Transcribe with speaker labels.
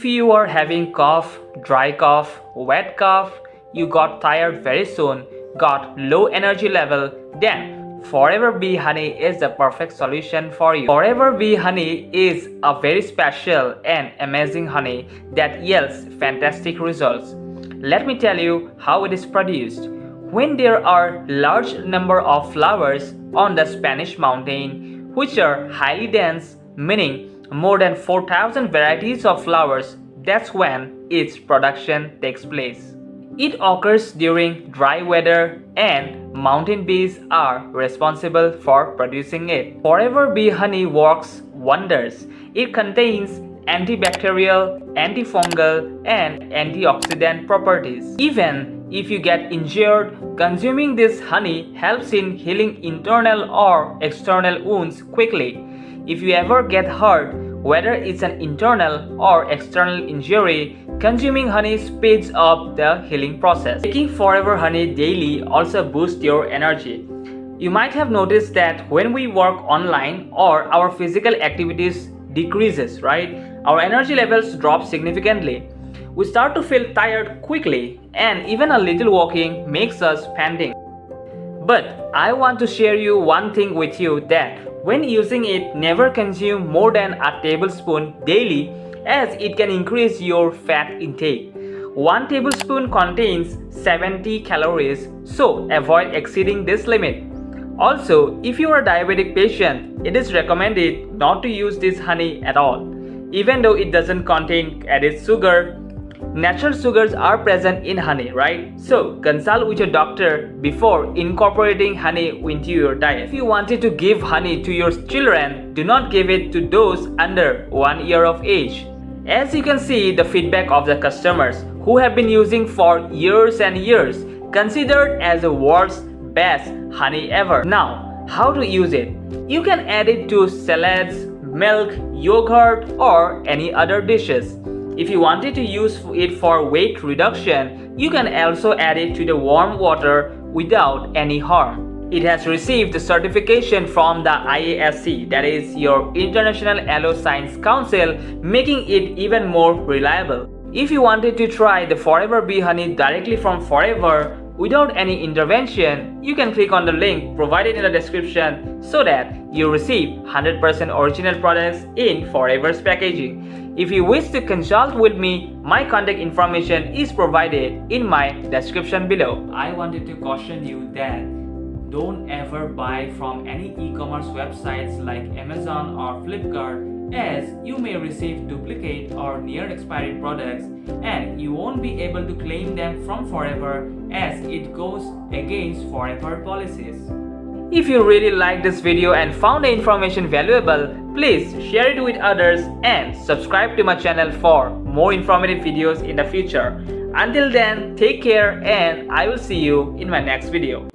Speaker 1: If you are having cough, dry cough, wet cough, you got tired very soon, got low energy level, then Forever Bee Honey is the perfect solution for you. Forever Bee Honey is a very special and amazing honey that yields fantastic results. Let me tell you how it is produced. When there are large number of flowers on the Spanish mountain, which are highly dense, meaning more than 4,000 varieties of flowers, that's when its production takes place. It occurs during dry weather and mountain bees are responsible for producing it. Forever Bee Honey works wonders. It contains antibacterial, antifungal, and antioxidant properties. Even if you get injured, consuming this honey helps in healing internal or external wounds quickly. If you ever get hurt, whether it's an internal or external injury, consuming honey speeds up the healing process. Taking Forever Honey daily also boosts your energy. You might have noticed that when we work online or our physical activities decreases, right? Our energy levels drop significantly. We start to feel tired quickly, and even a little walking makes us panting. But I want to share you one thing with you, that when using it, never consume more than a tablespoon daily, as it can increase your fat intake. 1 tablespoon contains 70 calories, so avoid exceeding this limit. Also, if you are a diabetic patient, it is recommended not to use this honey at all. Even though it doesn't contain added sugar, natural sugars are present in honey, right? So consult with your doctor before incorporating honey into your diet. If you wanted to give honey to your children, do not give it to those under 1 year of age. As you can see, the feedback of the customers who have been using for years and years, considered as the world's best honey ever. Now, how to use it? You can add it to salads, milk, yogurt, or any other dishes. If you wanted to use it for weight reduction, you can also add it to the warm water without any harm. It has received the certification from the IASC, that is your International Aloe Science Council, making it even more reliable. If you wanted to try the Forever Bee Honey directly from Forever without any intervention, you can click on the link provided in the description so that you receive 100% original products in Forever's packaging. If you wish to consult with me, my contact information is provided in my description below. I wanted to caution you that don't ever buy from any e-commerce websites like Amazon or Flipkart, as you may receive duplicate or near expiry products and you won't be able to claim them from Forever, as it goes against Forever policies. If you really liked this video and found the information valuable, please share it with others and subscribe to my channel for more informative videos in the future. Until then, take care and I will see you in my next video.